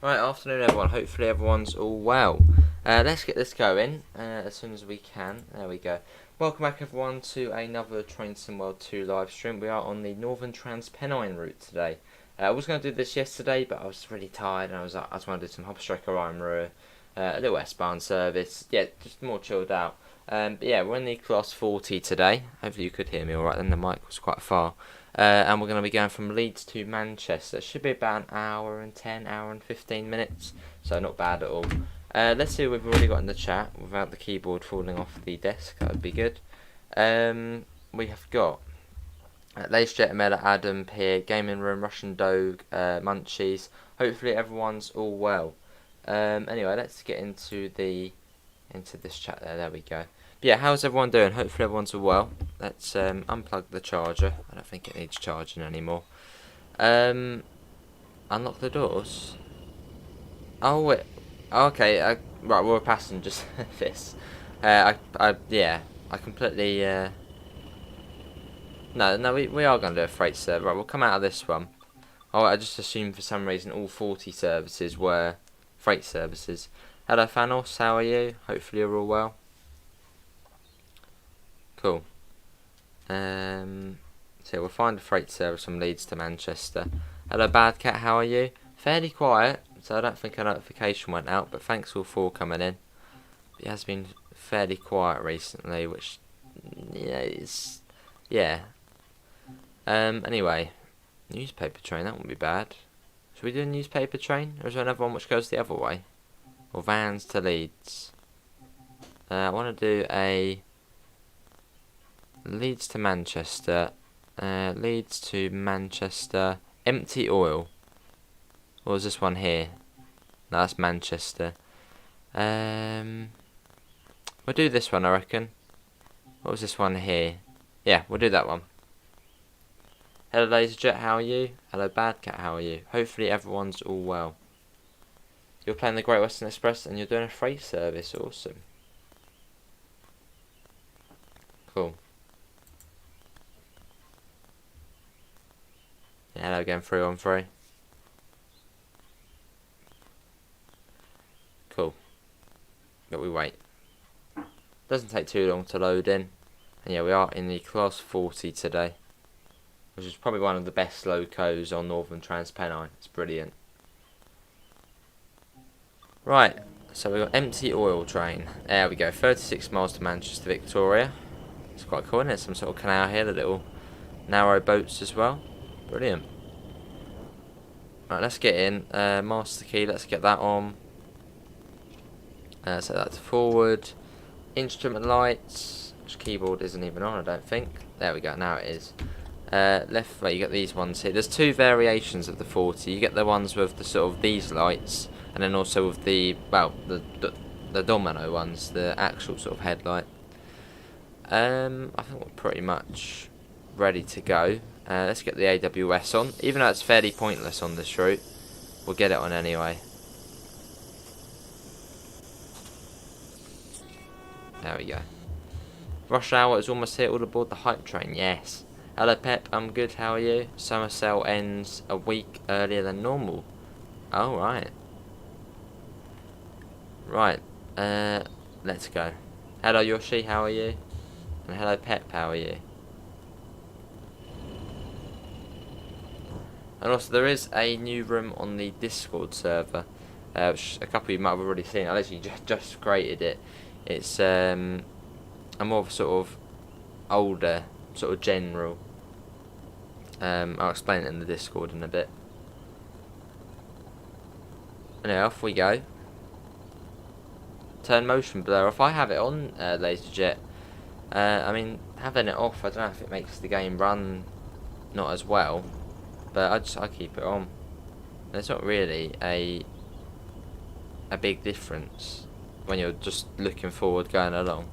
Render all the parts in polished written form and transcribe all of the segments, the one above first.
Right, afternoon everyone, hopefully everyone's all well. Let's get this going as soon as we can. There we go. Welcome back everyone to another Train Sim World 2 live stream. We are on the Northern Trans-Pennine route today. I was going to do this yesterday, but I was really tired and I just want to do some Hopstrecker Iron a little S-Bahn service. Yeah, just more chilled out. But yeah, we're in the class 40 today. Hopefully you could hear me alright then, the mic was quite far. And we're going to be going from Leeds to Manchester. It should be about an hour and 10, hour and 15 minutes. So not bad at all. Let's see what we've already got in the chat without the keyboard falling off the desk. That would be good. We have got Lacejet, Mela, Adam, Pier, Gaming Room, Russian Dog, Munchies. Hopefully everyone's all well. Anyway, let's get into this chat there. There we go. But yeah, how's everyone doing? Hopefully everyone's all well. Let's unplug the charger. I don't think it needs charging anymore. Unlock the doors. Oh wait. Okay. Right, we're passing just this. I completely. No, we are going to do a freight service. Right, we'll come out of this one. Oh, I just assumed for some reason all 40 services were freight services. Hello, Thanos. How are you? Hopefully you're all well. Cool. So we'll find a freight service from Leeds to Manchester. Hello, Bad Cat. How are you? Fairly quiet, so I don't think a notification went out. But thanks all for coming in. It has been fairly quiet recently, which yeah. Anyway, newspaper train. That wouldn't be bad. Should we do a newspaper train, or is there another one which goes the other way? Or vans to Leeds? I want to do a Leeds to Manchester. Leeds to Manchester. Empty oil. Or was this one here? No, that's Manchester. We'll do this one, I reckon. What was this one here? Yeah, we'll do that one. Hello, Laserjet, how are you? Hello, Bad Cat, how are you? Hopefully everyone's all well. You're playing the Great Western Express and you're doing a freight service. Awesome. Cool. Yeah, hello again, 313. Cool. But we wait. Doesn't take too long to load in. And yeah, we are in the class 40 today, which is probably one of the best locos on Northern Trans-Pennine. It's brilliant. Right, so we've got empty oil train. There we go, 36 miles to Manchester, Victoria. It's quite cool, isn't it? Some sort of canal here, the little narrow boats as well. Brilliant. Right, let's get in. Master key, let's get that on. Set that to forward. Instrument lights, which keyboard isn't even on, I don't think. There we go, now it is. Left, right, you get these ones here. There's two variations of the 40. You get the ones with the sort of these lights, and then also with the, well, the domino ones, the actual sort of headlight. I think we're pretty much ready to go. Let's get the AWS on. Even though it's fairly pointless on this route, we'll get it on anyway. There we go. Rush hour is almost here. All aboard the hype train. Yes. Hello, Pep. I'm good. How are you? Summer sale ends a week earlier than normal. Oh, right. Right. Let's go. Hello, Yoshi. How are you? And hello, Pep. How are you? And also, there is a new room on the Discord server, which a couple of you might have already seen. I literally just created it. It's a more of a sort of older, sort of general. I'll explain it in the Discord in a bit. Anyway, off we go. Turn motion blur off. I have it on, Laserjet. I mean, having it off, I don't know if it makes the game run not as well, but I keep it on. There's not really a big difference when you're just looking forward, going along.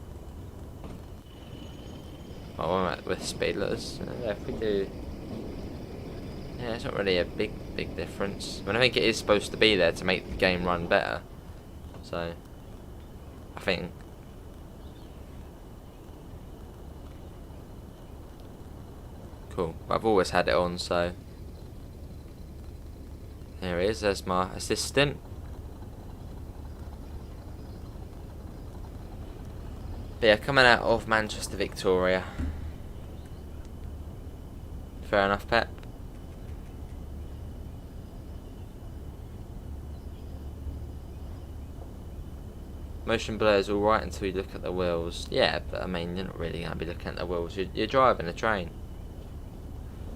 Oh, I'm at with speed. If we do, yeah, it's not really a big difference. I mean, I think it is supposed to be there to make the game run better. So, I think. Cool. I've always had it on, so. There he is. There's my assistant. But yeah, coming out of Manchester, Victoria. Fair enough, Pep. Motion blur is alright until you look at the wheels. Yeah, but I mean, you're not really going to be looking at the wheels. You're driving a train.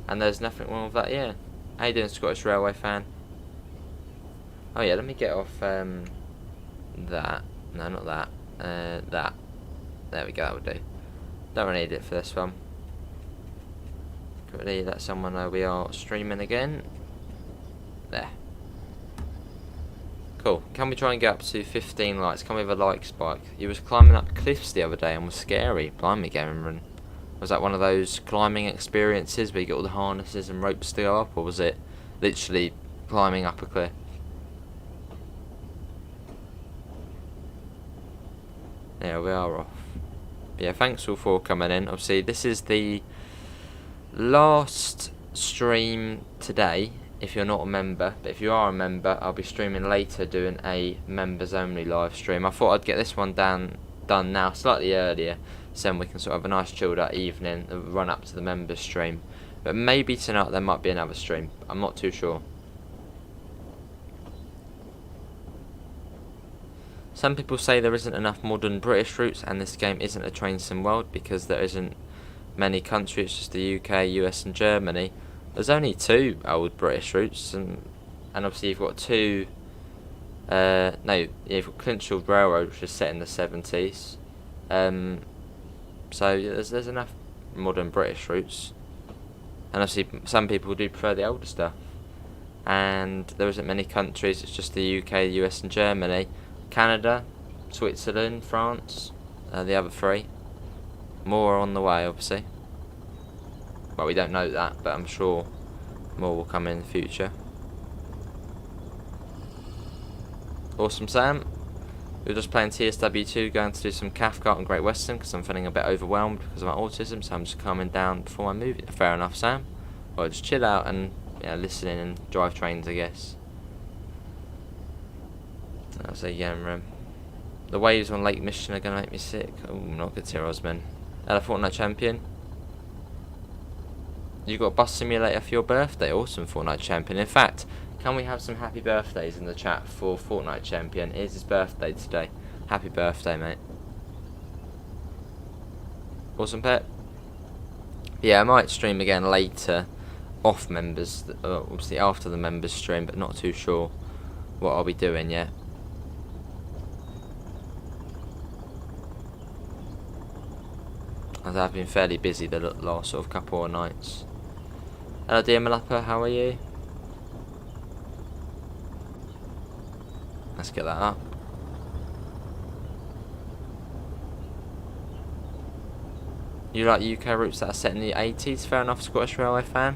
And there's nothing wrong with that, yeah. How you doing, Scottish Railway fan? Oh yeah, let me get off that. No, not that. That. There we go, that would do. Don't really need it for this one. Quickly let someone know we are streaming again. There. Cool. Can we try and get up to 15 likes? Can we have a like spike? You was climbing up cliffs the other day and was scary. Blimey, Cameron. Was that one of those climbing experiences where you get all the harnesses and ropes to go up, or was it literally climbing up a cliff? Yeah, we are off. But yeah, thanks all for coming in. Obviously, this is the last stream today, if you're not a member. But if you are a member, I'll be streaming later, doing a members only live stream. I thought I'd get this one done now, slightly earlier, so then we can sort of have a nice chilled out evening, run up to the members stream. But maybe tonight there might be another stream. I'm not too sure. Some people say there isn't enough modern British routes and this game isn't a train sim world because there isn't many countries, just the UK, US and Germany. There's only 2 old British routes, and obviously you've got 2 you've got Clinchfield Railroad, which is set in the 70s. So there's enough modern British routes. And obviously some people do prefer the older stuff. And there isn't many countries, it's just the UK, US and Germany. Canada, Switzerland, France, the other 3. More are on the way, obviously. Well, we don't know that, but I'm sure more will come in the future. Awesome, Sam. We were just playing TSW2, going to do some Cathcart and Great Western because I'm feeling a bit overwhelmed because of my autism, so I'm just calming down before my movie. Fair enough, Sam. Well, just chill out and listen in and drive trains, I guess. That's again, the waves on Lake Michigan are going to make me sick. Oh, not good here, Osman. Hello, Fortnite Champion. You got a bus simulator for your birthday? Awesome, Fortnite Champion. In fact, can we have some happy birthdays in the chat for Fortnite Champion? It is his birthday today. Happy birthday, mate. Awesome, Pet. Yeah, I might stream again later off members, obviously after the members stream, but not too sure what I'll be doing yet. As I've been fairly busy the last sort of couple of nights. Hello, dear Malappa, how are you? Let's get that up. You like UK routes that are set in the 80s? Fair enough, Scottish Railway fan.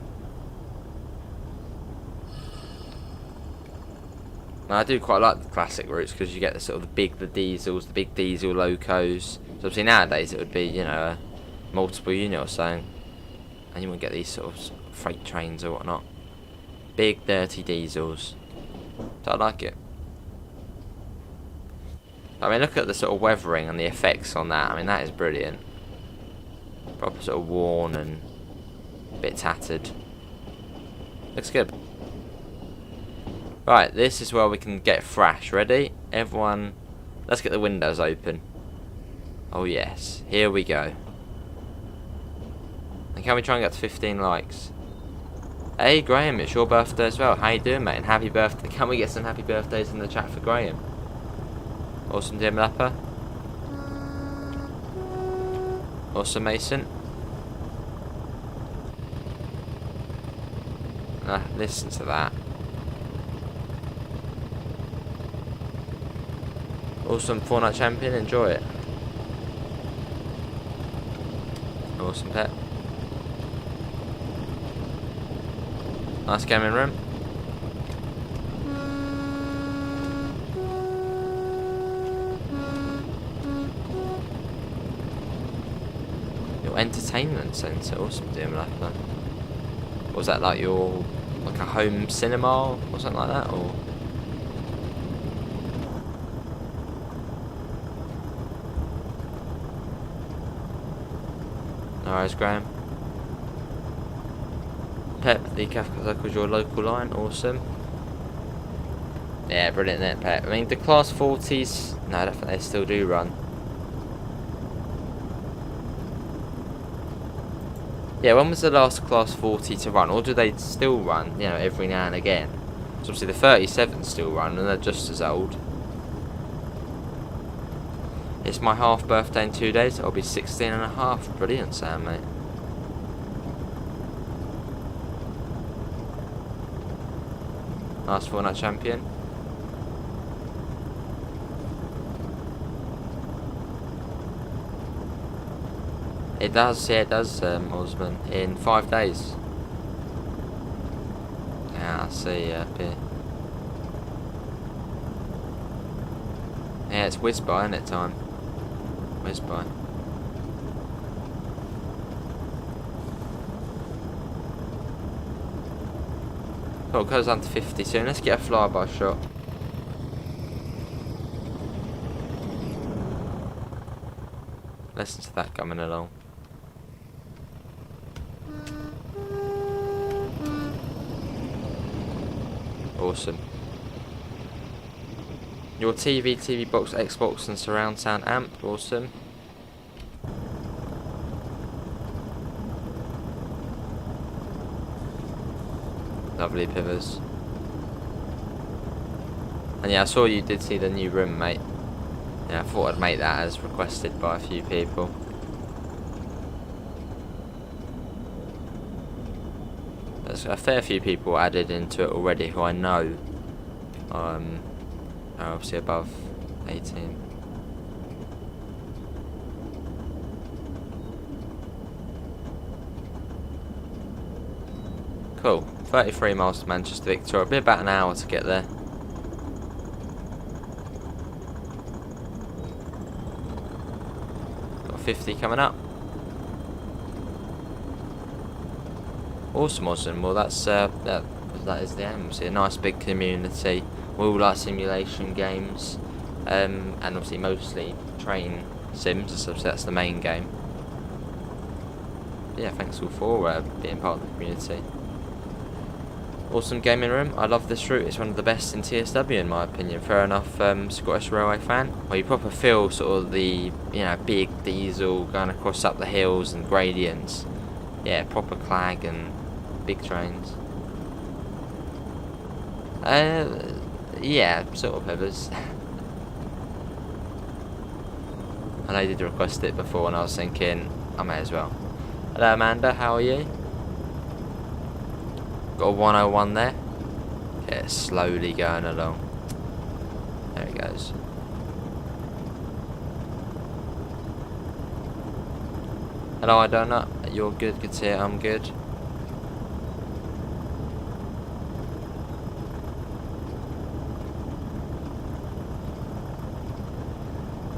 Now, I do quite like the classic routes because you get the sort of the big diesel locos. So obviously nowadays it would be, a multiple unit or something, and you wouldn't get these sort of freight trains or whatnot. Big dirty diesels. So I like it. I mean, look at the sort of weathering and the effects on that. I mean, that is brilliant. Proper sort of worn and a bit tattered. Looks good. Right, this is where we can get thrash. Ready? Everyone, let's get the windows open. Oh yes, here we go. And can we try and get to 15 likes? Hey Graham, it's your birthday as well. How you doing, mate? And happy birthday. Can we get some happy birthdays in the chat for Graham? Awesome, dear Malappa. Awesome, Mason. Listen to that. Awesome, Fortnite Champion. Enjoy it. Awesome, Pet. Nice gaming room. Your entertainment centre. Awesome, dear Malappa. Was that like your a home cinema or something like that, or? worries, Graham. Pep, the Catholic Circle's your local line, awesome. Yeah, brilliant there, Pep. I mean, the Class 40s, no, I don't think they still do run. Yeah, when was the last Class 40 to run? Or do they still run, you know, every now and again? So obviously the 37s still run, and they're just as old. It's my half birthday in 2 days. I'll be 16 and a half. Brilliant, Sam, mate. Last Fortnite champion. It does, yeah, it does, Osman. In 5 days. Yeah, I see, up here. Yeah, it's whizzed by, isn't it, time? Whizzed by. Oh, it goes on to 50 soon. Let's get a flyby shot. Listen to that coming along. Awesome. Your TV box, Xbox and surround sound amp. Awesome. Lovely pivers. And yeah, I saw you did see the new room, mate. Yeah, I thought I'd make that as requested by a few people. There's a fair few people added into it already who I know are obviously above 18. Cool. 33 miles to Manchester Victoria. It'll be about an hour to get there. Got 50 coming up. Awesome. Well, that's that is the aim. See, a nice big community. We all like simulation games, and obviously mostly train sims. So that's the main game. But yeah, thanks all for being part of the community. Awesome gaming room. I love this route. It's one of the best in TSW in my opinion. Fair enough, Scottish Railway fan. Well, you proper feel sort of the big diesel going across up the hills and gradients. Yeah, proper clag and big trains. Yeah, sort of pivers. I know you did request it before, and I was thinking I may as well. Hello, Amanda. How are you? Got a 101 there. Yeah, slowly going along. There it goes. Hello, I don't know. You're good. Good to hear. I'm good.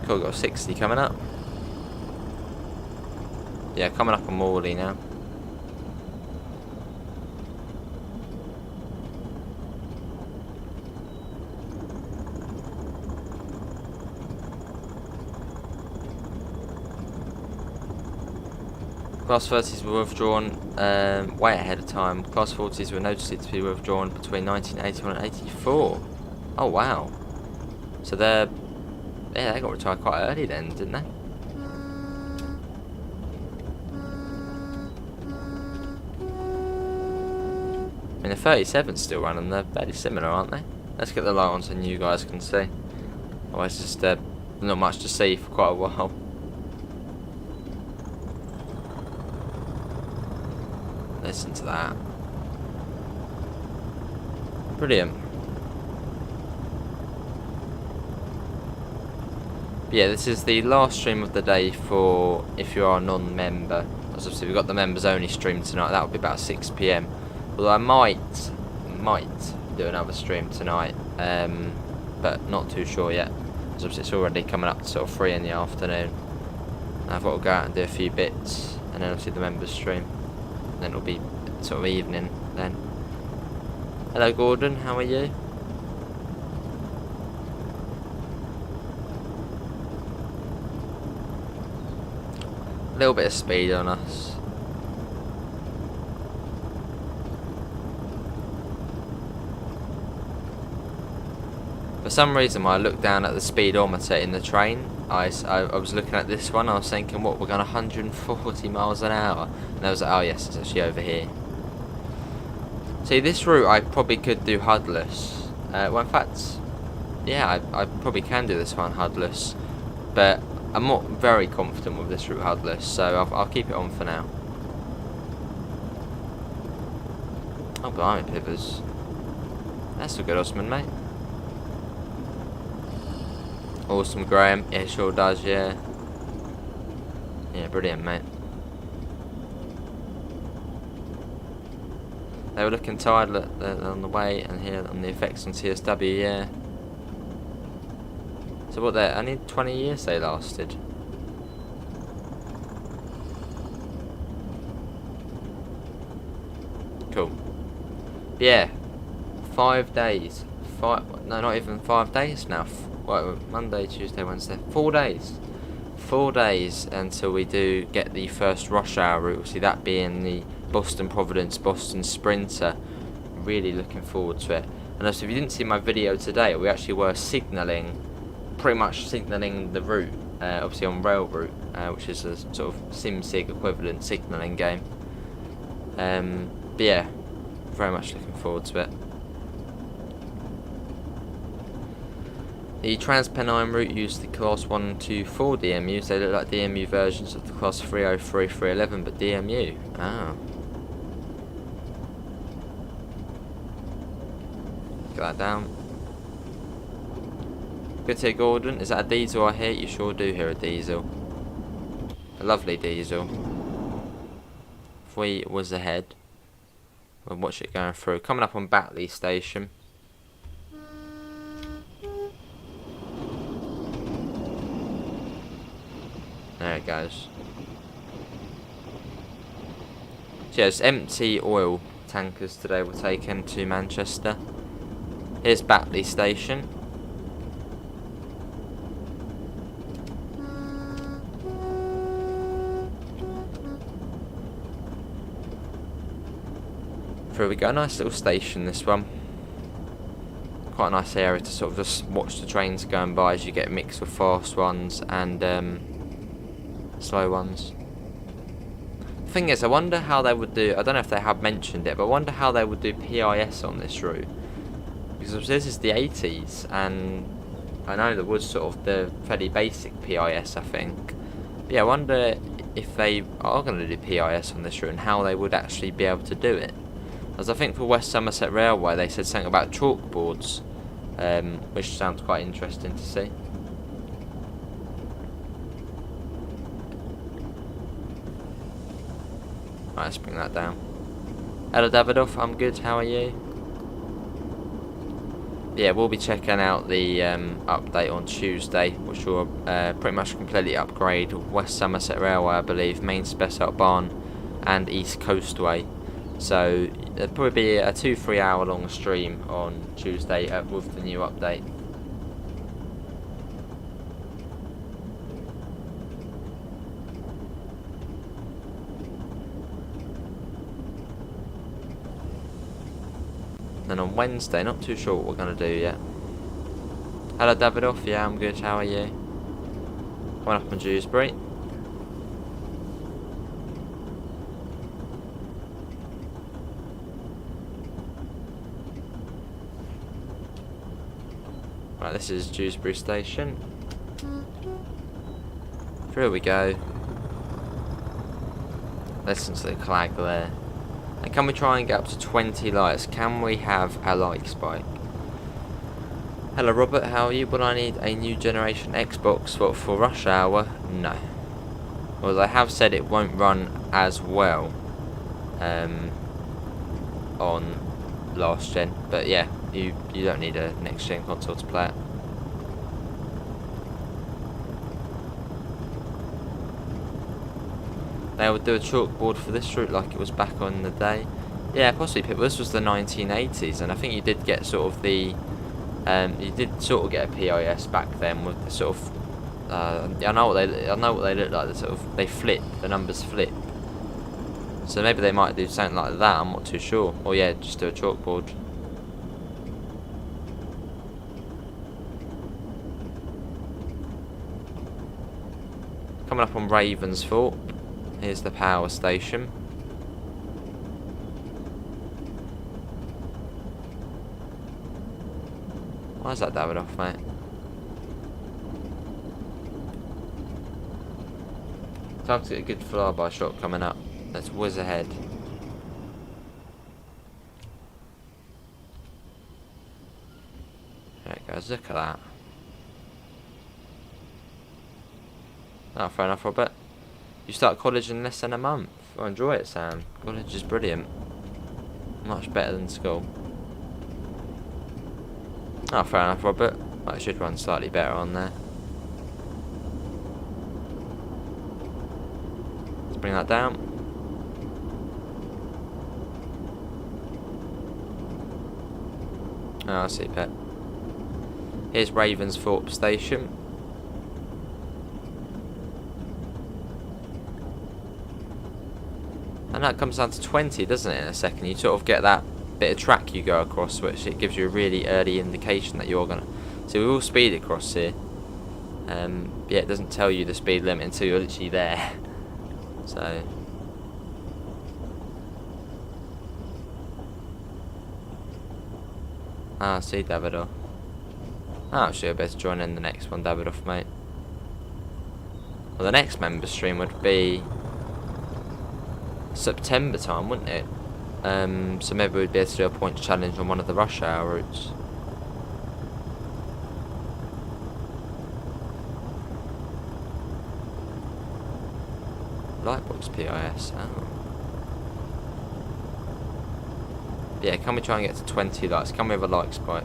Cool. Got 60 coming up. Yeah, coming up on Morley now. Class 30s were withdrawn way ahead of time. Class 40s were noticed to be withdrawn between 1981 and 84. Oh wow. So they got retired quite early then, didn't they? I mean, the 37's still running. They're fairly similar, aren't they? Let's get the light on so you guys can see. Otherwise, just not much to see for quite a while. Listen to that. Brilliant. But yeah, this is the last stream of the day for if you are a non-member. As obviously we've got the members only stream tonight. That will be about 6 PM. Although I might do another stream tonight, but not too sure yet. As obviously it's already coming up to sort of 3 in the afternoon. I've got to go out and do a few bits, and then obviously the members stream. Then it'll be sort of evening then. Hello Gordon, how are you? little bit of speed on us. For some reason, when I looked down at the speedometer in the train, I was looking at this one. I was thinking, what, we're going 140 miles an hour, and I was like, oh yes, it's actually over here. See, this route I probably could do Hudless. Well, in fact, yeah, I probably can do this one Hudless, but I'm not very confident with this route Hudless, so I'll keep it on for now. Oh, blimey, Pivers. That's a good Osman, mate. Awesome, Graham. Yeah, sure does, yeah. Yeah, brilliant, mate. They were looking tired on the way, and here on the effects on TSW, yeah. So what, they only 20 years they lasted. Cool. Yeah. 5 days. No, not even 5 days now. Monday, Tuesday, Wednesday. 4 days. 4 days until we do get the first rush hour route. See, that being the Boston Providence, Boston Sprinter. Really looking forward to it. And also, if you didn't see my video today, we actually were signalling, pretty much signalling the route, obviously on rail route, which is a sort of SimSig equivalent signalling game. But yeah, very much looking forward to it. The Trans-Pennine route used the Class 1, 2, 4 DMUs. They look like DMU versions of the Class 303, 311, but DMU. Ah. Get that down. Good to hear, Gordon. Is that a diesel I hear? You sure do hear a diesel. A lovely diesel. If we was ahead, we'll watch it going through. Coming up on Batley Station. There it goes. So yeah, it's empty oil tankers today we're taking to Manchester. Here's Batley Station. Through we go, nice little station this one. Quite a nice area to sort of just watch the trains going by as you get mixed with fast ones and slow ones. The thing is, I wonder how they would do, I don't know if they have mentioned it, but I wonder how they would do PIS on this route. Because this is the 80s, and I know there was sort of the fairly basic PIS, I think. But yeah, I wonder if they are going to do PIS on this route and how they would actually be able to do it. As I think for West Somerset Railway they said something about chalkboards, which sounds quite interesting to see. Right, let's bring that down. Hello Davidoff, I'm good, how are you? Yeah, we'll be checking out the update on Tuesday, which will pretty much completely upgrade West Somerset Railway, I believe, Main Special Barn and East Coastway. So it'll probably be a 2-3 hour long stream on Tuesday with the new update. And on Wednesday, not too sure what we're going to do yet. Hello Davidoff, yeah I'm good, how are you? Coming up on Dewsbury. Right, this is Dewsbury Station. Here we go. Listen to the clag there. And can we try and get up to 20 likes? Can we have a like spike? Hello Robert, how are you? Will I need a new generation Xbox for rush hour? No. Well, they have said it won't run as well on last gen, but yeah, you don't need a next gen console to play it. They would do a chalkboard for this route like it was back on the day. Yeah, possibly, but this was the 1980s, and I think you did get sort of the you did sort of get a PIS back then with the sort of Yeah, I know what they look like. They flip. The numbers flip. So maybe they might do something like that. I'm not too sure. Or yeah, just do a chalkboard. Coming up on Ravensthorpe. Here's the power station. Why is that Davidoff, mate? Time to get a good flyby shot coming up. Let's whiz ahead. There it goes, look at that. Oh, fair enough, Robert. You start college in less than a month. I enjoy it, Sam. College is brilliant. Much better than school. Oh, fair enough, Robert. I should run slightly better on there. Let's bring that down. Oh, I see, Pet. Here's Ravensthorpe Station. And that comes down to 20, doesn't it, in a second? You sort of get that bit of track you go across, which it gives you a really early indication that you're gonna. So we will speed across here. Yeah, it doesn't tell you the speed limit until you're literally there. So. Ah, see, Davidoff. Oh, actually, I better join in the next one, Davidoff, mate. Well, the next member stream would be September time, wouldn't it? So maybe we'd be able to do a points challenge on one of the rush hour routes. Lightbox PIS. Oh. Yeah, can we try and get to 20 likes? Can we have a like spike?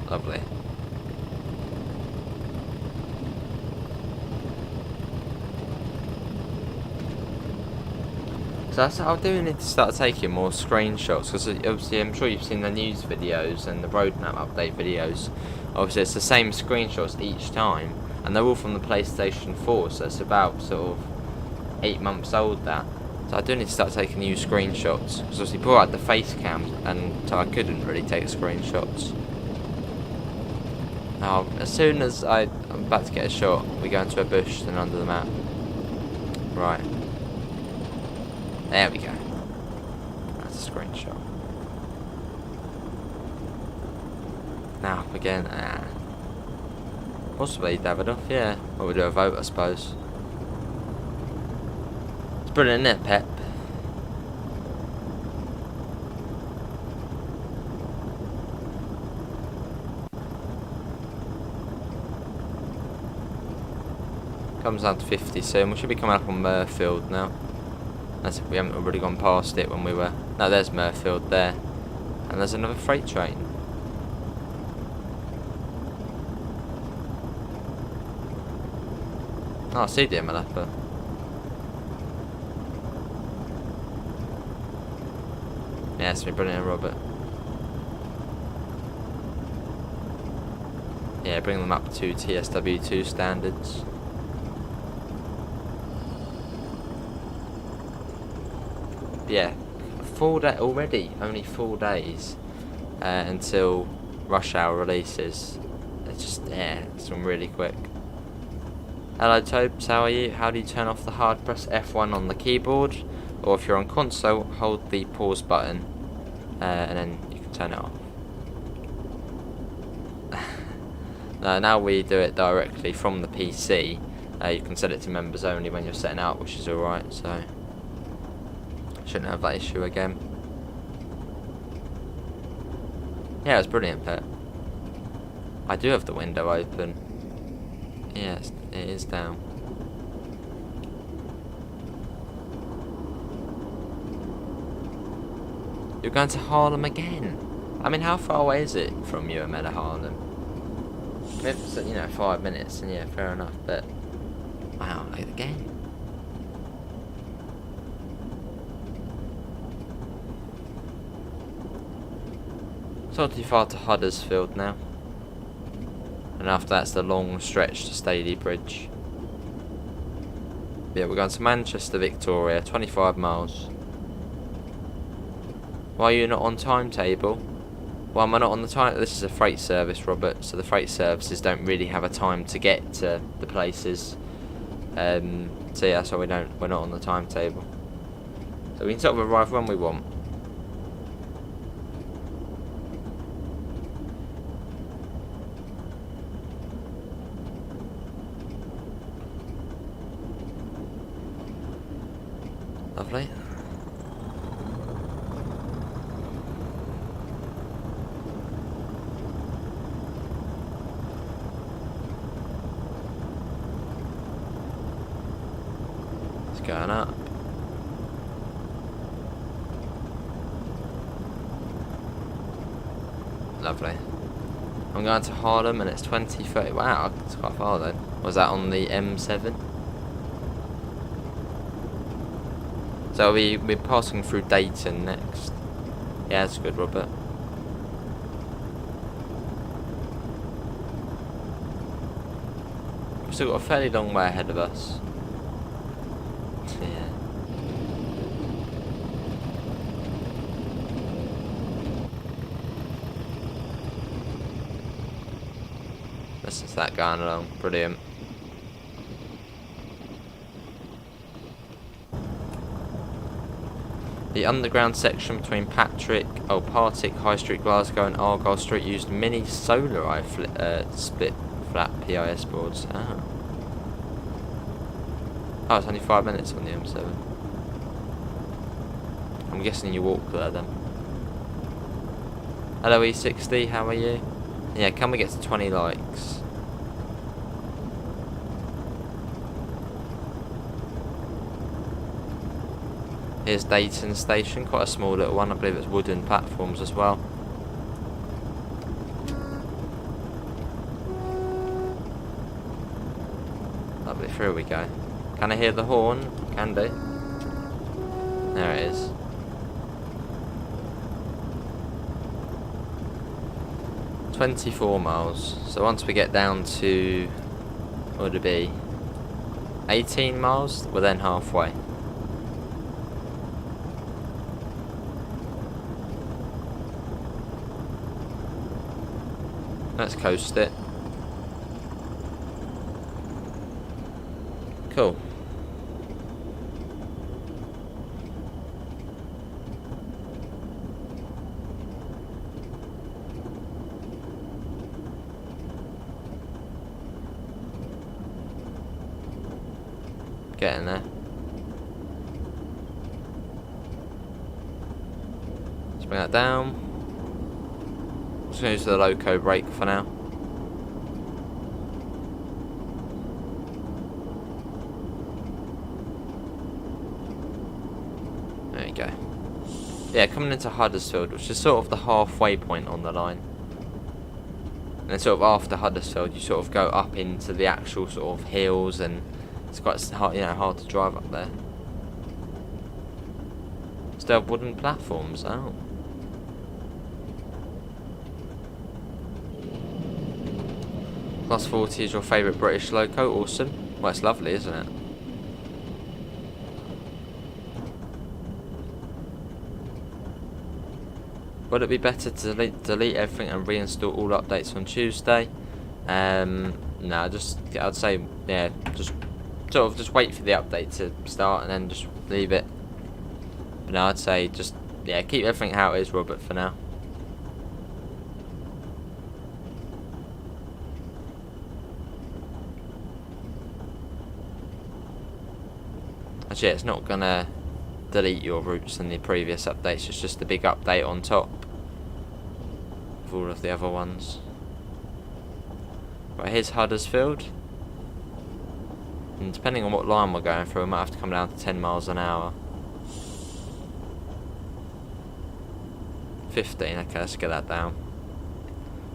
Lovely. So I do need to start taking more screenshots, because obviously I'm sure you've seen the news videos and the roadmap update videos. Obviously it's the same screenshots each time, and they're all from the PlayStation 4, so it's about sort of 8 months old that. So I do need to start taking new screenshots, because obviously before I had the face cam, and so I couldn't really take screenshots. Now, as soon as I'm about to get a shot, we go into a bush and under the map. Right. There we go. That's a screenshot. Now up again. Possibly Davidoff, yeah. Or we do a vote, I suppose. It's brilliant, isn't it, Pep? Comes down to 50 soon. We should be coming up on Murfield now. As if we haven't already gone past it when we were. No, there's Murfield there. And there's another freight train. Oh, I see the MLF. Yeah, it's been brilliant, Robert. Yeah, bring them up to TSW2 standards. Yeah, 4 days already. Only 4 days until rush hour releases. It's just it's gone really quick. Hello Tobes, how are you? How do you turn off the hard press F1 on the keyboard? Or if you're on console, hold the pause button and then you can turn it off. No, now we do it directly from the PC. You can set it to members only when you're setting out, which is alright, so shouldn't have that issue again. Yeah, it's brilliant, Pet. I do have the window open. Yes, it is down. You're going to Harlem again? I mean, how far away is it from you, Amela, Harlem? If it's, 5 minutes, then yeah, fair enough, but wow, again. It's not too far to Huddersfield now. And after that's the long stretch to Staley Bridge. Yeah, we're going to Manchester, Victoria, 25 miles. Why are you not on timetable? Why am I not on the time? This is a freight service, Robert, so the freight services don't really have a time to get to the places. So yeah, so we're not on the timetable. So we can sort of arrive when we want. Lovely. It's going up. Lovely. I'm going to Harlem and it's 20:30. Wow, it's quite far then. Was that on the M7? So we're passing through Dayton next. Yeah, that's good, Robert. We've still got a fairly long way ahead of us. Yeah. That's just that going along. Brilliant. The underground section between Partick High Street, Glasgow and Argyle Street used mini solar split flat PIS boards. Oh, it's only 5 minutes on the M7. I'm guessing you walk there then. Hello E60, how are you? Yeah, can we get to 20 likes? Here's Dayton Station, quite a small little one. I believe it's wooden platforms as well. Lovely, through we go. Can I hear the horn? Can do. There it is. "24 miles. So once we get down to, what would it be? 18 miles, we're then halfway. Let's coast it. Cool. Getting there. Let's bring that down. Just going to use the loco brake for now. There you go. Yeah, coming into Huddersfield, which is sort of the halfway point on the line. And then sort of after Huddersfield, you sort of go up into the actual sort of hills, and it's quite hard, hard to drive up there. Still have wooden platforms. Oh. Plus 40 is your favourite British loco. Awesome. Well, it's lovely, isn't it? Would it be better to delete everything and reinstall all updates on Tuesday? No, I'd say, yeah, just sort of just wait for the update to start and then just leave it. But no, I'd say just, yeah, keep everything how it is, Robert, for now. Actually, yeah, it's not gonna delete your routes in the previous updates, it's just a big update on top of all of the other ones. Right, here's Huddersfield. And depending on what line we're going through, we might have to come down to 10 miles an hour. 15, okay, let's get that down.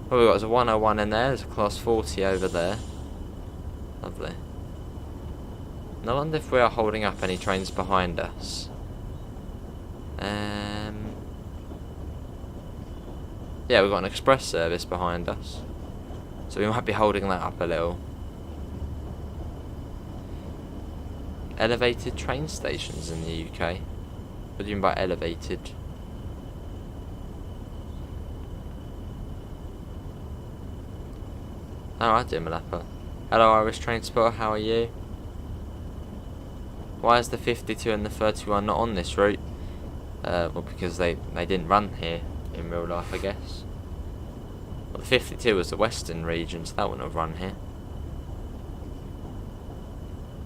What we've got is a 101 in there, there's a class 40 over there. Lovely. I wonder if we are holding up any trains behind us. Yeah, we've got an express service behind us, so we might be holding that up a little. Elevated train stations in the UK. What do you mean by elevated? Alright, dear Malappa. Hello, Irish train spotter, how are you? Why is the 52 and the 31 not on this route? Well, because they didn't run here in real life, I guess. Well, the 52 was the western region, so that wouldn't have run here.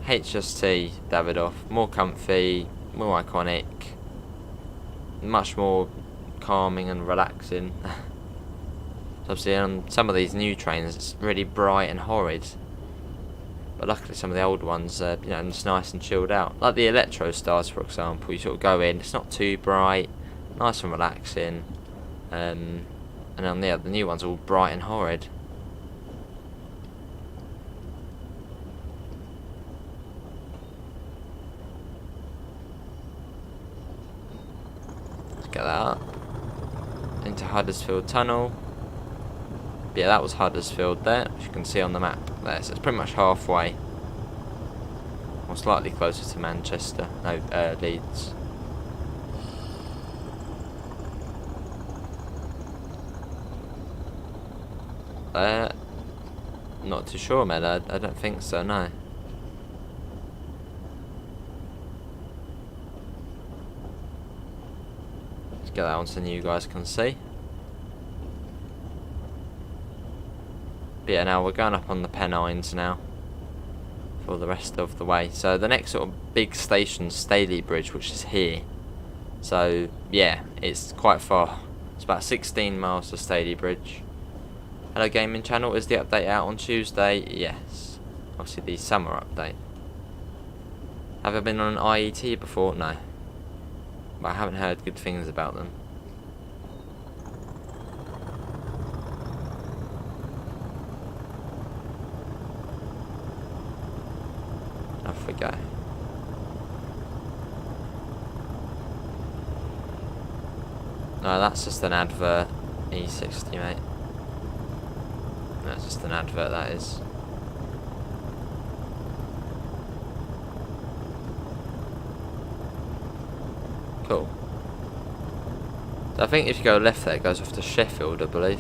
HST Davidoff, more comfy, more iconic, much more calming and relaxing. Obviously on some of these new trains it's really bright and horrid, but luckily some of the old ones are, you know, just nice and chilled out. Like the Electro Stars, for example, you sort of go in, it's not too bright, nice and relaxing, and on the new ones all bright and horrid. Let's get that up into Huddersfield Tunnel. Yeah, that was Huddersfield there, as you can see on the map there, so it's pretty much halfway, or slightly closer to Manchester, no, Leeds. Not too sure, Mel, I don't think so, no. Let's get that on so you guys can see. But yeah, now we're going up on the Pennines now for the rest of the way. So the next sort of big station, Staley Bridge, which is here. So yeah, it's quite far. It's about 16 miles to Staley Bridge. Hello Gaming Channel, is the update out on Tuesday? Yes. Obviously the summer update. Have I been on an IET before? No. But I haven't heard good things about them. Off we go. No, that's just an advert. E60, mate. That's just an advert, that is. Cool. So I think if you go left there, it goes off to Sheffield, I believe.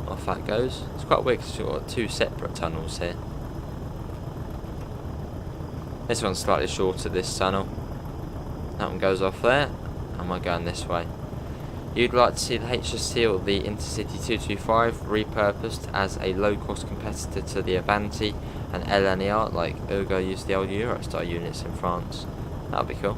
Off that goes. It's quite weird because you've got two separate tunnels here. This one's slightly shorter, this tunnel. That one goes off there, and we're going this way. You'd like to see the HST or the Intercity 225 repurposed as a low-cost competitor to the Avanti and LNER, like Ergo used the old Eurostar units in France. That'd be cool.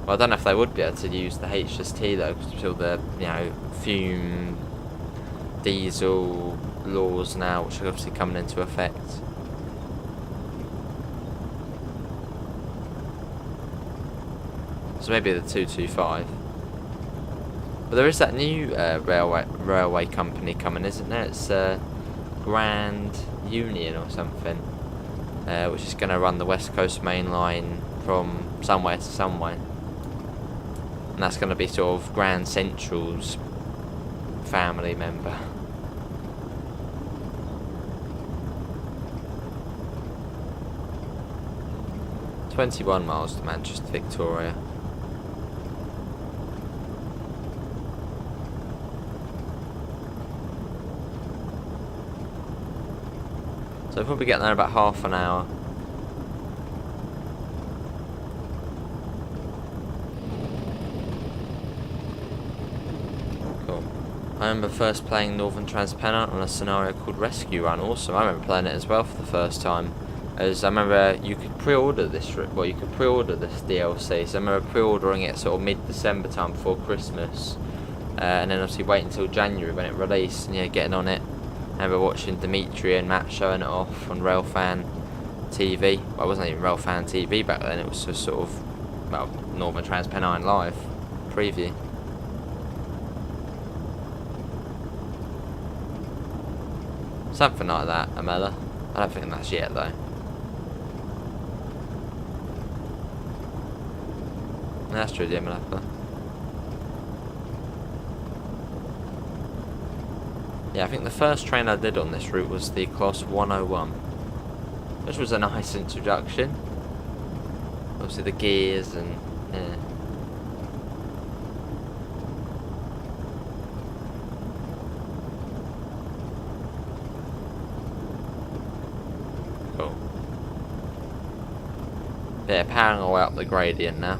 Well, I don't know if they would be able to use the HST though, because still the, you know, fume diesel laws now, which are obviously coming into effect. So maybe the 225. But there is that new railway company coming, isn't there? It's Grand Union or something, which is going to run the West Coast Main Line from somewhere to somewhere. And that's going to be sort of Grand Central's family member. "21 miles to Manchester, Victoria." So we'll probably get there in about half an hour. I remember first playing Northern Transpennine on a scenario called Rescue Run. Awesome, I remember playing it as well for the first time. As I remember you could pre-order this, well, you could pre-order this DLC, so I remember pre-ordering it sort of mid-December time before Christmas, and then obviously waiting until January when it released, and yeah, getting on it. I remember watching Dimitri and Matt showing it off on Railfan TV. Well, it wasn't even Railfan TV back then, it was just sort of, well, Northern Transpennine Live. preview. Something like that, Amela. I don't think that's yet though. That's true, the Amela. Yeah, I think the first train I did on this route was the Class 101, which was a nice introduction. Obviously the gears and yeah. Cool. Yeah, powering our way up the gradient now.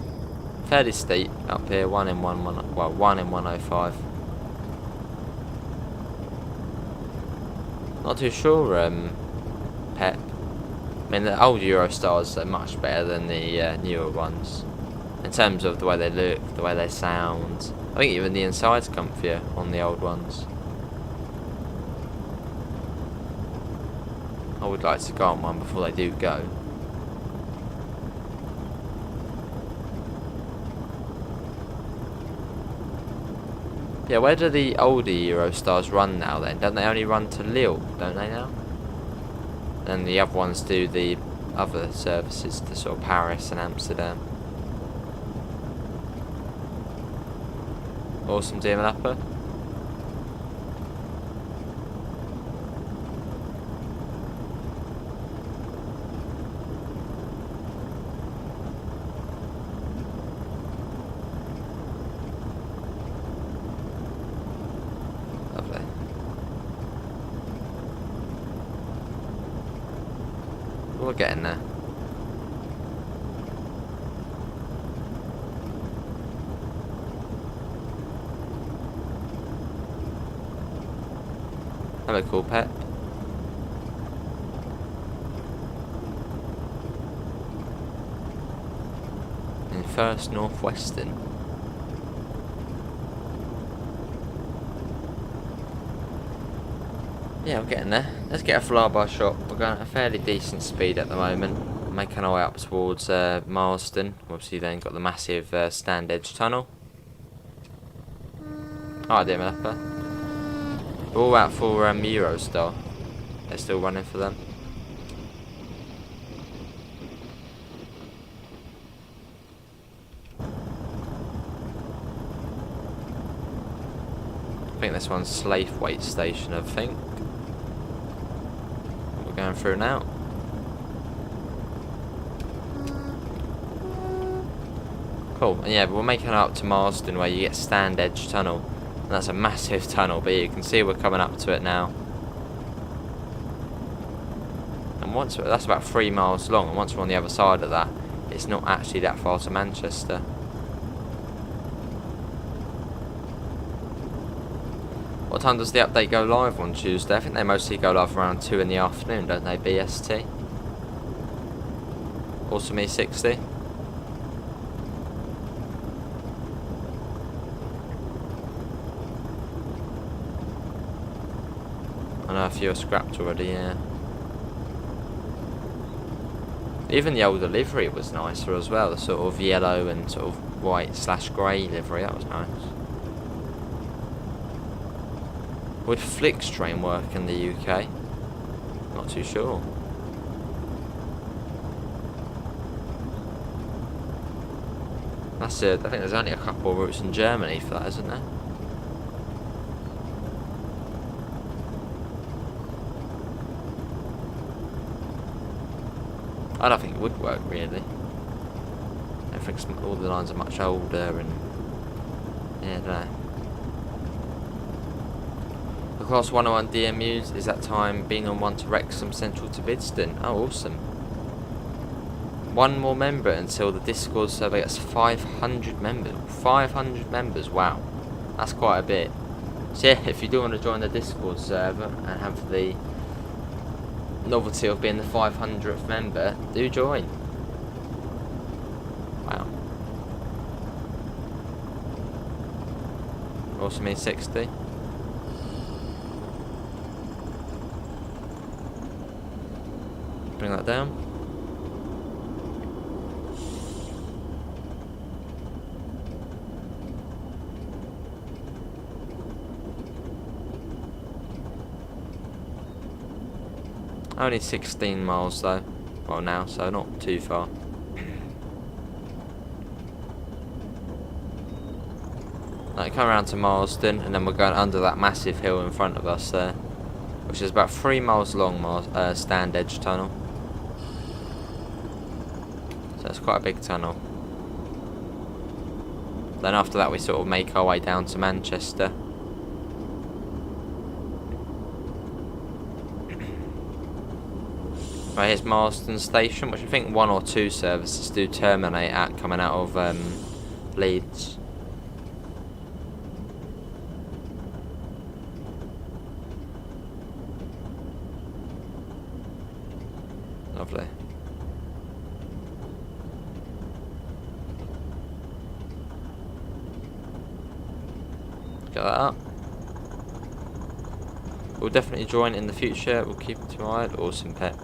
Fairly steep up here, 1 in 105. Not too sure, Pep. I mean, the old Eurostars are much better than the newer ones. In terms of the way they look, the way they sound. I think even the inside's comfier on the old ones. I would like to go on one before they do go. Yeah, where do the older Eurostars run now then? Don't they only run to Lille, don't they now? And the other ones do the other services to sort of Paris and Amsterdam. Awesome, Demon Upper. Lovely. We're getting there. Hello, cool Pep. In First Northwestern. Yeah, we're getting there. Let's get a flyby shot. We're going at a fairly decent speed at the moment. Making our way up towards Marsden. Obviously then got the massive Stand Edge Tunnel. Oh, dear Upper. We're all out for Eurostar. They're still running for them. I think this one's Slaithwaite Station, I think. We're going through now. Cool, and yeah, but we're making it up to Marsden where you get Stand Edge Tunnel. And that's a massive tunnel, but you can see we're coming up to it now. And once that's about 3 miles long, and once we're on the other side of that, it's not actually that far to Manchester. What time does the update go live on Tuesday? I think they mostly go live around 2 in the afternoon, don't they, BST? Also me 60. I know a few are scrapped already, yeah. Even the older livery was nicer as well, the sort of yellow and sort of white/grey livery, that was nice. Would Flixtrain work in the UK? Not too sure. That's it, I think there's only a couple of routes in Germany for that, isn't there? I don't think it would work really. I think all the lines are much older and yeah, I don't know. The Class 101 DMUs is that time being on one to Wrexham Central to Bidston. Oh, awesome. One more member until the Discord server gets 500 members. 500 members, wow. That's quite a bit. So yeah, if you do want to join the Discord server and have the novelty of being the 500th member, do join. Wow. Also means 60. Bring that down. Only 16 miles though. Well now, so not too far. Like, come around to Marsden, and then we're going under that massive hill in front of us there, which is about 3 miles long, Stand Edge Tunnel. So it's quite a big tunnel. Then after that we sort of make our way down to Manchester. Right, here's Marsden Station, which I think 1 or 2 services do terminate at, coming out of Leeds. Lovely. Get that up. We'll definitely join in the future. We'll keep it to mind. Awesome, pet.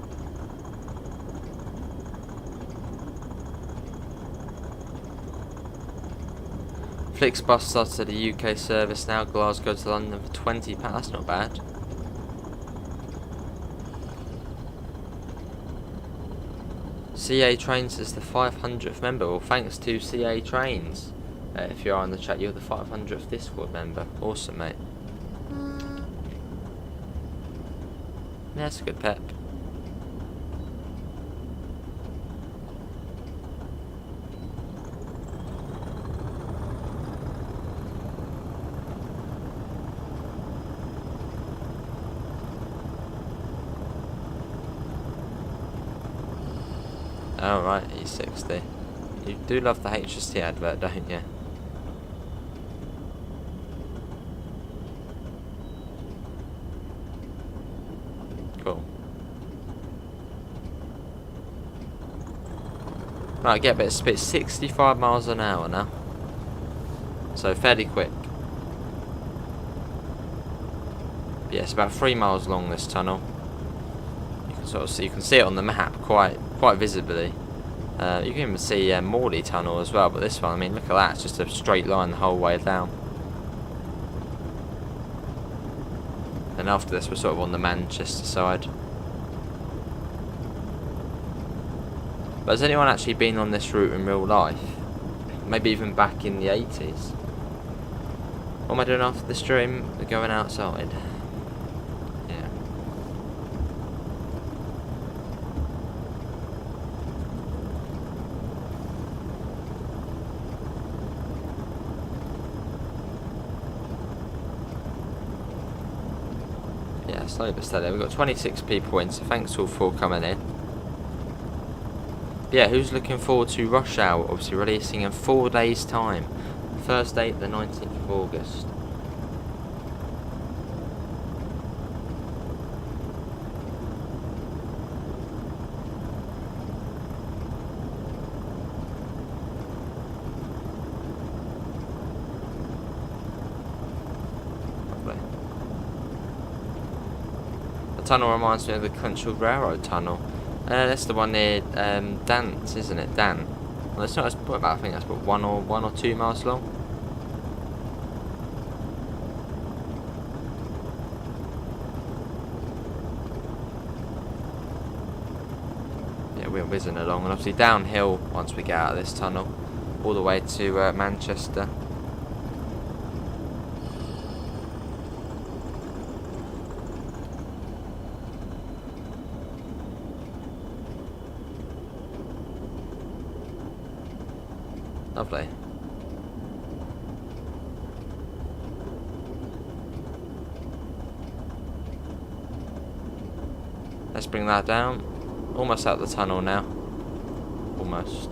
Flixbus started a UK service now. Glasgow to London for £20. That's not bad. CA Trains is the 500th member. Well, thanks to CA Trains. If you are in the chat, you're the 500th Discord member. Awesome, mate. Yeah, that's a good pep. Oh right, E60. You do love the HST advert, don't you? Cool. Right, get a bit of speed. 65 miles an hour now. So fairly quick. But yeah, it's about 3 miles long, this tunnel. You can sort of see, you can see it on the map quite visibly. You can even see Morley Tunnel as well, but this one, I mean, look at that, it's just a straight line the whole way down. And after this, we're sort of on the Manchester side. But has anyone actually been on this route in real life? Maybe even back in the 80s? What am I doing after the stream? We're going outside. Yeah. Yeah, slowly but steady. We've got 26 people in, so thanks all for coming in. Yeah, who's looking forward to Rush Hour? Obviously releasing in 4 days' time. Thursday, the 19th of August. Lovely. The tunnel reminds me of the Country Railroad Tunnel. That's the one near Dance, isn't it? Dan. Well, it's not as about. I think that's about 1 or 2 miles long. Yeah, we're whizzing along, and obviously downhill once we get out of this tunnel, all the way to Manchester. Lovely. Let's bring that down. Almost out the tunnel now. Almost.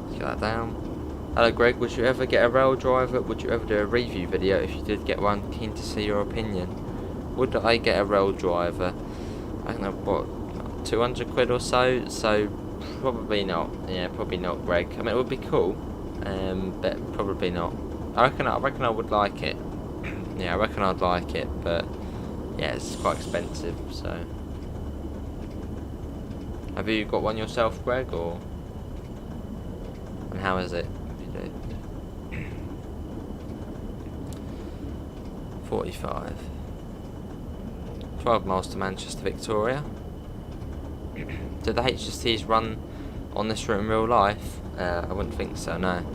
Let's get that down. Hello Greg, would you ever get a rail driver? Would you ever do a review video if you did get one? Keen to see your opinion. Would I get a rail driver? I don't know, what, 200 quid or so? So probably not. Yeah, probably not, Greg. I mean, it would be cool, but probably not. I reckon I would like it. Yeah, I reckon I'd like it, but yeah, it's quite expensive. So, have you got one yourself, Greg, or? And how is it? If you do? 45. 12 miles to Manchester, Victoria. Do the HSTs run on this route in real life? I wouldn't think so, no.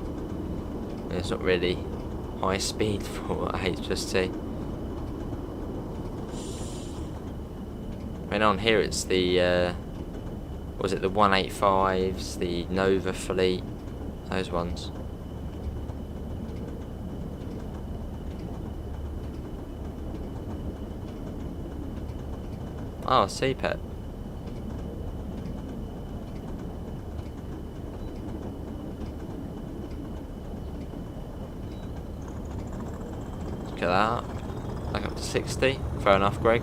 It's not really high speed for a HST. I mean, on here it's the, was it the 185s, the Nova Fleet, those ones. Oh, CPEP. Look at that. Back up to 60. Fair enough, Greg.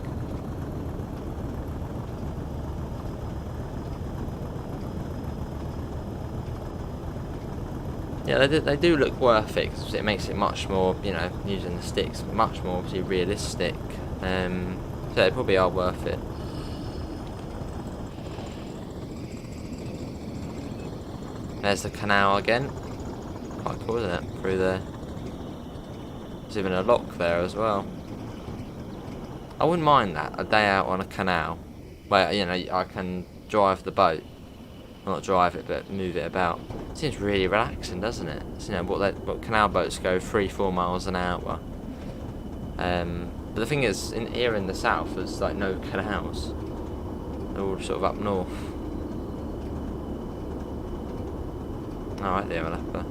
Yeah, they do look worth it, 'cause it makes it much more, you know, using the sticks, much more obviously realistic. So they probably are worth it. There's the canal again. Quite cool, isn't it? Through there. There's even a lock there as well. I wouldn't mind that, a day out on a canal, where, you know, I can drive the boat. Well, not drive it, but move it about. It seems really relaxing, doesn't it? So, you know, what canal boats go 3-4 miles an hour. But the thing is, here in the south, there's like no canals. They're all sort of up north. Alright, there, Malappa.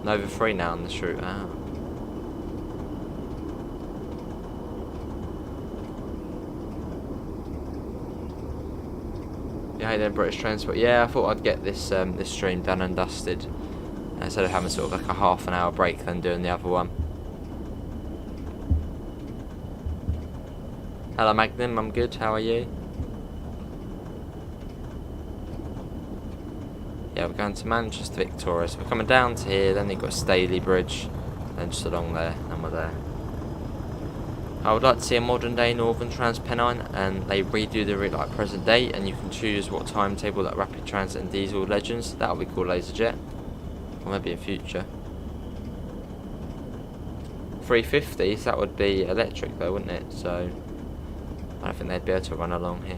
Nova 3 now on this route. Ah. Yeah, hey there, British Transport. Yeah, I thought I'd get this this stream done and dusted, instead of having sort of like a half an hour break then doing the other one. Hello Magnum, I'm good, how are you? Yeah, we're going to Manchester, Victoria, so we're coming down to here, then you've got Staley Bridge, then just along there, and we're there. I would like to see a modern day Northern Trans Pennine, and they redo the route like present day, and you can choose what timetable that Rapid Transit and Diesel Legends. That would be cool, LaserJet. Or maybe in future. 350s, that would be electric though, wouldn't it? So I don't think they'd be able to run along here.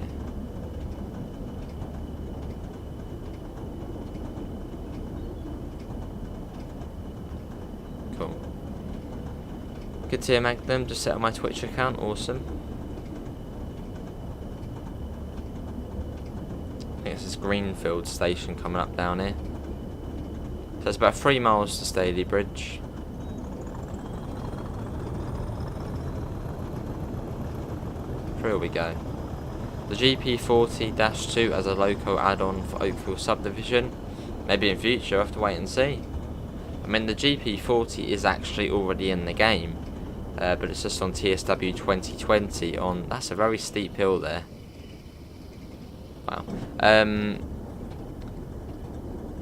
Cool. Good to hear, Magnum. Just set up my Twitch account. Awesome. I think it's this Greenfield station coming up down here. So it's about 3 miles to Staley Bridge. Through we go. The GP40-2 as a local add-on for Oakville subdivision. Maybe in future, I'll have to wait and see. I mean, the GP40 is actually already in the game, but it's just on TSW 2020 on... That's a very steep hill there. Wow.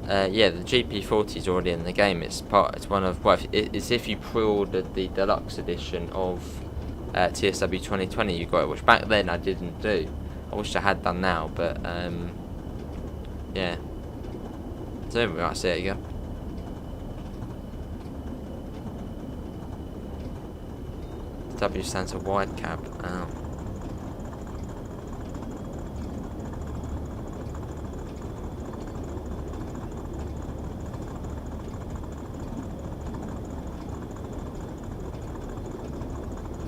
Yeah, the GP40 is already in the game. It's one of... Well, it's if you pre-ordered the deluxe edition of TSW 2020, you got it, which back then I didn't do. I wish I had done now, but yeah. So right, so there you go. W stands for wide cab. Oh.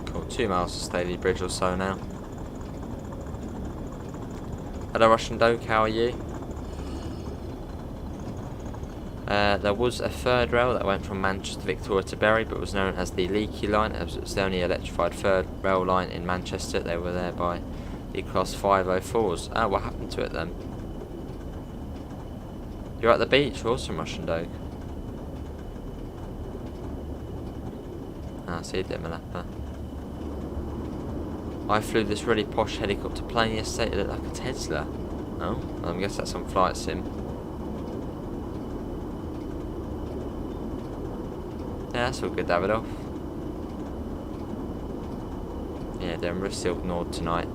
Cool, 2 miles to Staley Bridge or so now. Hello Russian Doke, how are you? There was a third rail that went from Manchester, Victoria to Bury, but was known as the Leaky Line. It was the only electrified third rail line in Manchester. They were there by the Class 504s. Ah, what happened to it then? You're at the beach? Awesome, Russian Doge. Ah, see you there, Malappa. I flew this really posh helicopter plane yesterday. It looked like a Tesla. Oh, well, I guess that's on Flight Sim. Yeah, that's all good, Davidoff. Yeah, then we're still ignored tonight.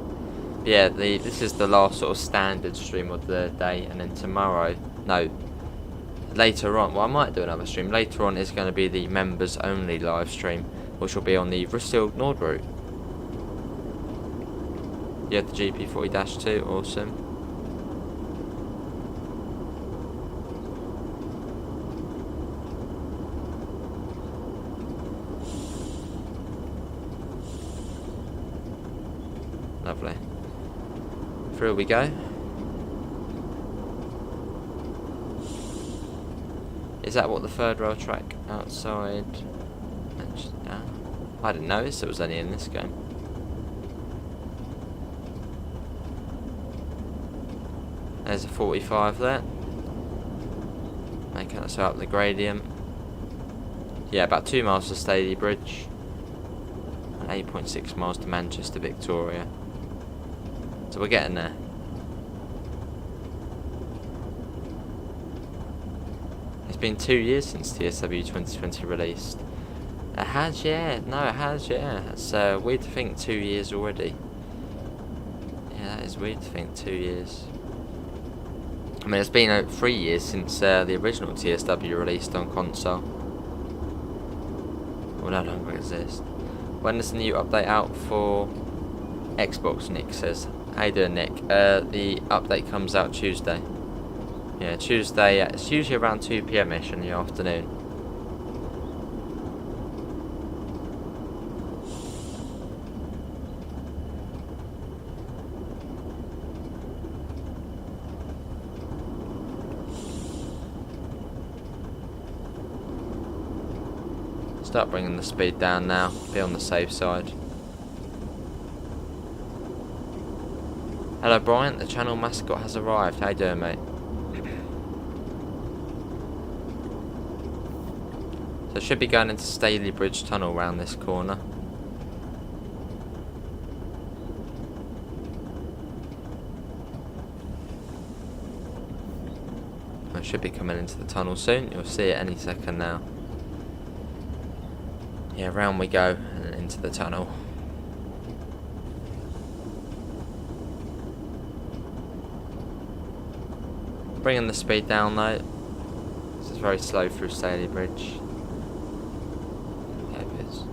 But yeah, this is the last sort of standard stream of the day, and then tomorrow, no, later on, well, I might do another stream. Later on is going to be the members only live stream, which will be on the Huddersfield Nord route. Yeah, the GP40-2, awesome. Lovely. Through we go. Is that what the third rail track outside? I didn't notice there was any in this game. There's a 45 there. Making us up the gradient. Yeah, about 2 miles to Staley Bridge. And 8.6 miles to Manchester, Victoria. So we're getting there. It's been 2 years since TSW 2020 released. It has, yeah. No, it has, yeah. It's weird to think 2 years already. Yeah, that is weird to think 2 years. I mean, it's been 3 years since the original TSW released on console. Well, no longer exists. When does the new update out for Xbox, Nick says. How you doing, Nick? The update comes out Tuesday. Yeah, Tuesday. It's usually around 2 PM-ish in the afternoon. Start bringing the speed down now. Be on the safe side. Hello, Brian. The channel mascot has arrived. How you doing, mate? So I should be going into Staley Bridge Tunnel around this corner. I should be coming into the tunnel soon. You'll see it any second now. Yeah, round we go and into the tunnel. Bringing the speed down though. This is very slow through Staley Bridge. Okay, it is.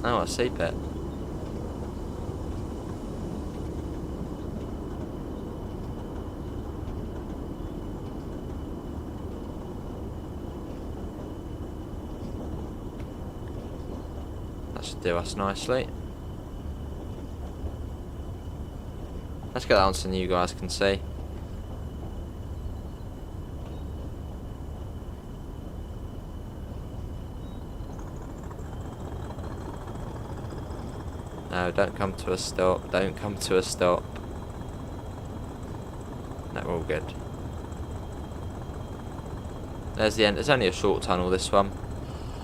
Oh, I see it. That should do us nicely. Let's get that on so you guys can see. No, don't come to a stop. Don't come to a stop. No, we're all good. There's the end. It's only a short tunnel, this one.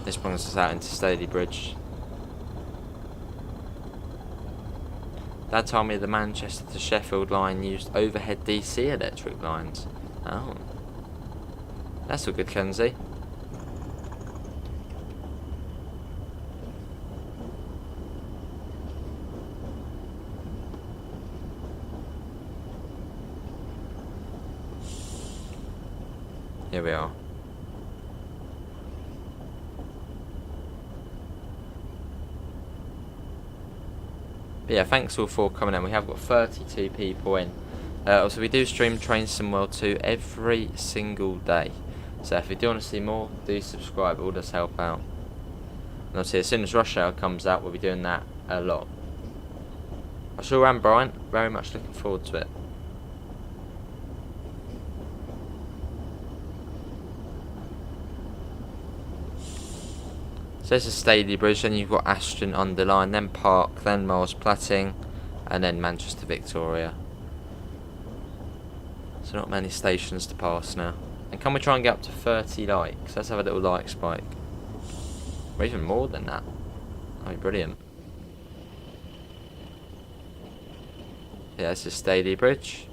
This brings us out into Staley Bridge. Dad told me the Manchester to Sheffield line used overhead DC electric lines. Oh. That's all good, Kenzie. Here we are. But yeah, thanks all for coming in. We have got 32 people in. Also, we do stream Train Sim World 2 every single day. So if you do want to see more, do subscribe. It will just help out. And obviously, as soon as Rush Hour comes out, we'll be doing that a lot. I sure am, Brian. Very much looking forward to it. So this is Staley Bridge, then you've got Ashton underline, then Park, then Miles Platting, and then Manchester Victoria. So not many stations to pass now. And can we try and get up to 30 likes? Let's have a little like spike. Or even more than that. That'd be brilliant. Yeah, this is Staley Bridge.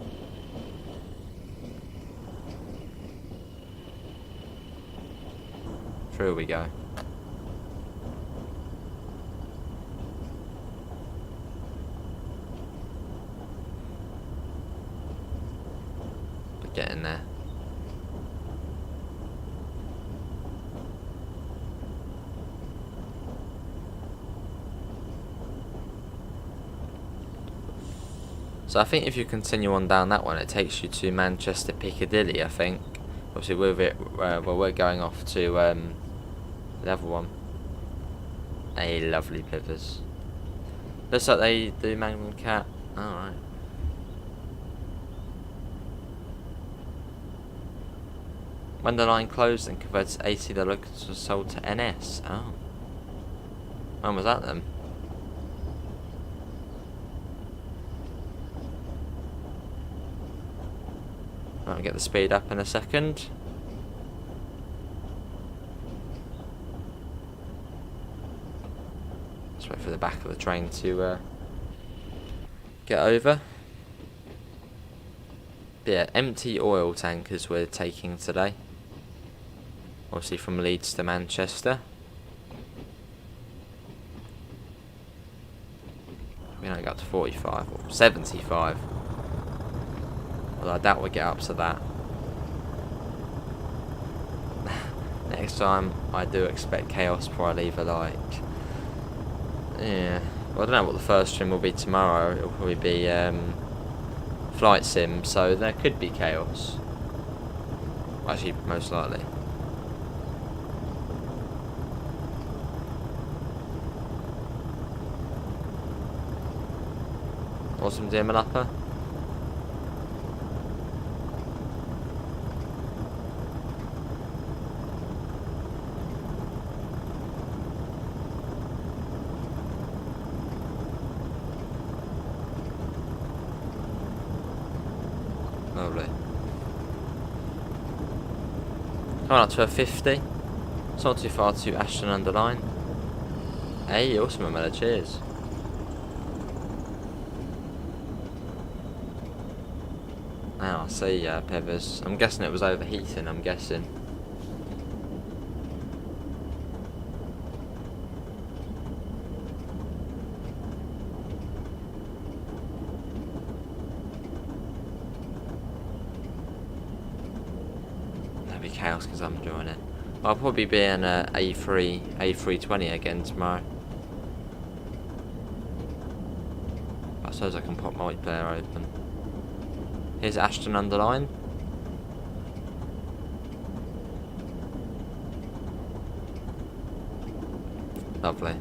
Through we go. Getting there. So I think if you continue on down that one, it takes you to Manchester Piccadilly, I think. Obviously with it, well, we're going off to the other one. A lovely pivers. Looks like they do Magnum Cat. Alright. When the line closed and converted to AC, the locals were sold to NS. Oh. When was that then? I'll get the speed up in a second. Just wait for the back of the train to get over. But yeah, empty oil tankers we're taking today. Obviously from Leeds to Manchester. We only got to 45 or 75. Although I doubt we'll get up to that. Next time I do expect chaos before I leave a like. Yeah. Well, I don't know what the first stream will be tomorrow. It'll probably be flight sim, so there could be chaos. Actually, most likely. Awesome Demon Upper. Lovely. Coming up to a 50. It's not too far to Ashton under line. Hey, awesome Amanda, cheers. Now I see Pevers. I'm guessing it was overheating, I'm guessing. That'd be chaos because I'm doing it. I'll probably be in A320 again tomorrow. I suppose I can pop multiplayer open. Here's Ashton underline. Lovely.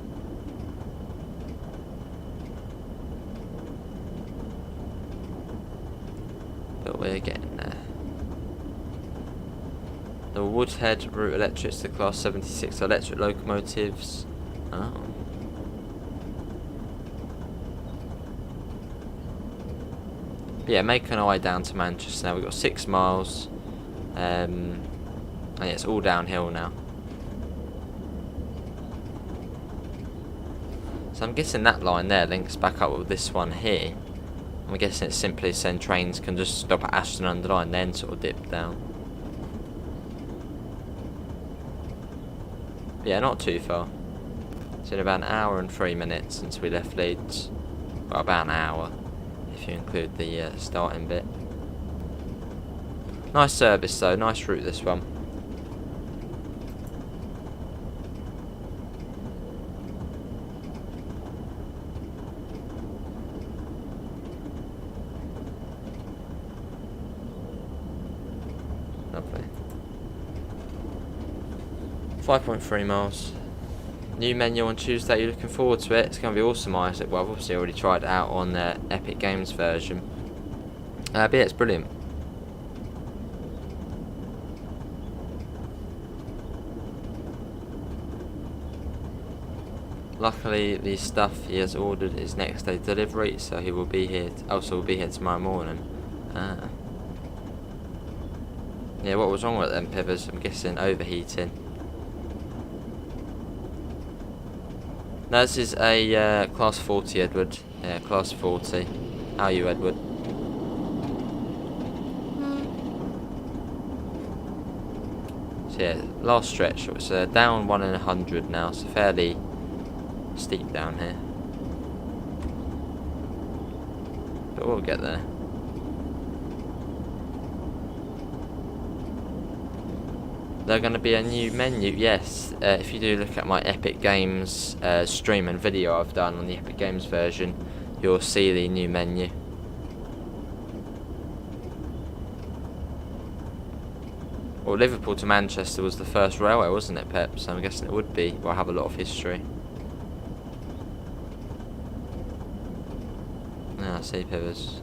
But we're getting there. The Woodhead Route Electrics, the Class 76 electric locomotives. Oh. But yeah, making our way down to Manchester now. We've got 6 miles. And it's all downhill now. So I'm guessing that line there links back up with this one here. I'm guessing it's simply saying trains can just stop at Ashton under line, then sort of dip down. But yeah, not too far. It's been about an hour and 3 minutes since we left Leeds. Well, about an hour, if you include the starting bit. Nice service though, nice route this one. Lovely. 5.3 miles. New menu on Tuesday, you're looking forward to it. It's going to be awesome, Isaac. Well, I've obviously already tried it out on the Epic Games version. But yeah, it's brilliant. Luckily, the stuff he has ordered is next day delivery, so he will be here. Also, will be here tomorrow morning. Yeah, what was wrong with them pivers? I'm guessing overheating. No, this is a class 40, Edward. Yeah, class 40. How are you, Edward? So yeah, last stretch. It's down 1 in 100 now, so fairly steep down here. But we'll get there. They're going to be a new menu, yes. If you do look at my Epic Games stream and video I've done on the Epic Games version, you'll see the new menu. Well, Liverpool to Manchester was the first railway, wasn't it, Pep? So I'm guessing it would be. Well, I have a lot of history. Ah, see, Pivers.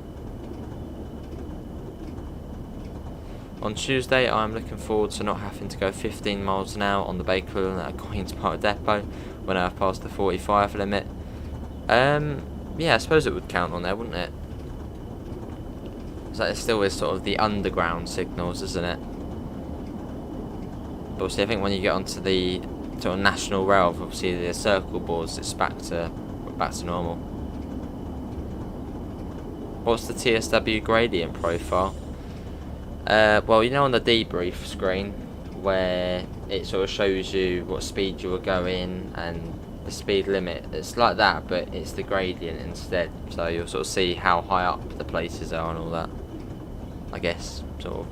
On Tuesday, I'm looking forward to not having to go 15 miles an hour on the Bay equivalent at Queen's Park Depot when I've passed the 45 limit. Yeah, I suppose it would count on there, wouldn't it? So it still is sort of the underground signals, isn't it? But obviously, I think when you get onto the sort of national rail, obviously the circle boards, it's back to normal. What's the TSW gradient profile? Well, you know on the debrief screen where it sort of shows you what speed you were going and the speed limit, it's like that, but it's the gradient instead, so you'll sort of see how high up the places are and all that, I guess, sort of.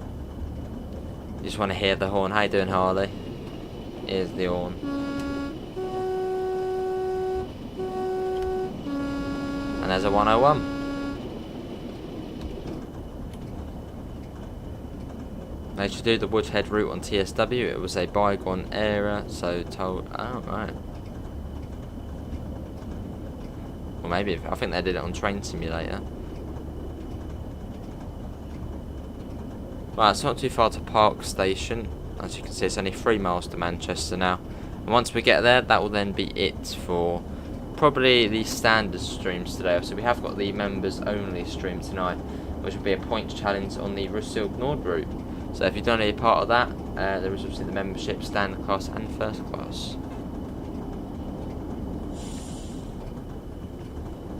You just want to hear the horn. How you doing, Harley? Here's the horn. And there's a 101. They should do the Woodhead route on TSW. It was a bygone era, so told. Oh, right. Or maybe, I think they did it on Train Simulator. Right, it's not too far to Park Station. As you can see, it's only 3 miles to Manchester now. And once we get there, that will then be it for probably the standard streams today. So we have got the members only stream tonight, which will be a points challenge on the Huddersfield Nord route. So if you don't need a part of that, there is obviously the membership, standard class and first class.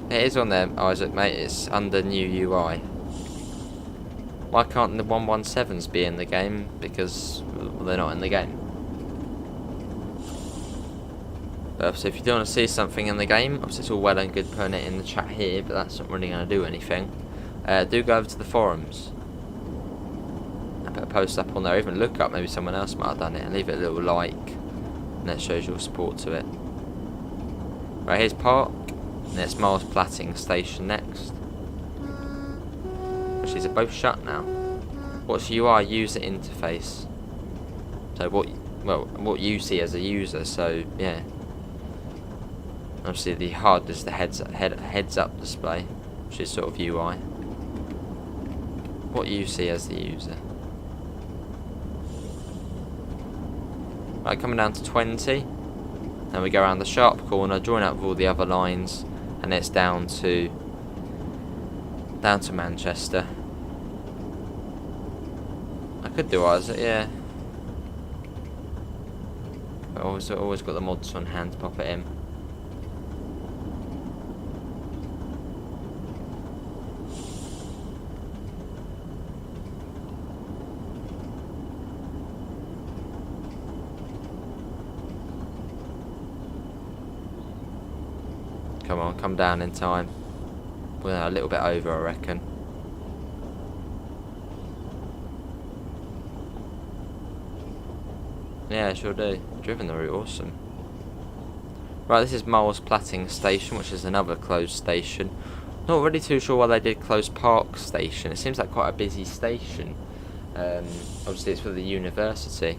It is on there, Isaac, mate. It's under new UI. Why can't the 117s be in the game? Because they're not in the game. But so if you do want to see something in the game, obviously it's all well and good putting it in the chat here, but that's not really going to do anything. Do go over to the forums. Put a post up on there, even look up, maybe someone else might have done it, and leave it a little like, and that shows your support to it. Right, here's Park, and it's Miles Platting Station next. Actually, they're both shut now. What's UI? User interface. So what you see as a user, so yeah. Obviously the HUD is the heads up display, which is sort of UI. What you see as the user. Right, coming down to 20. Then we go around the sharp corner, join up with all the other lines, and it's down to Manchester. I could do Isaac, yeah. But always got the mods on hand to pop it in. Come on, come down in time. We're a little bit over, I reckon. Yeah, sure do. Driven the route, awesome. Right, this is Miles Platting Station, which is another closed station. Not really too sure why they did close Park Station. It seems like quite a busy station. Obviously, it's for the university.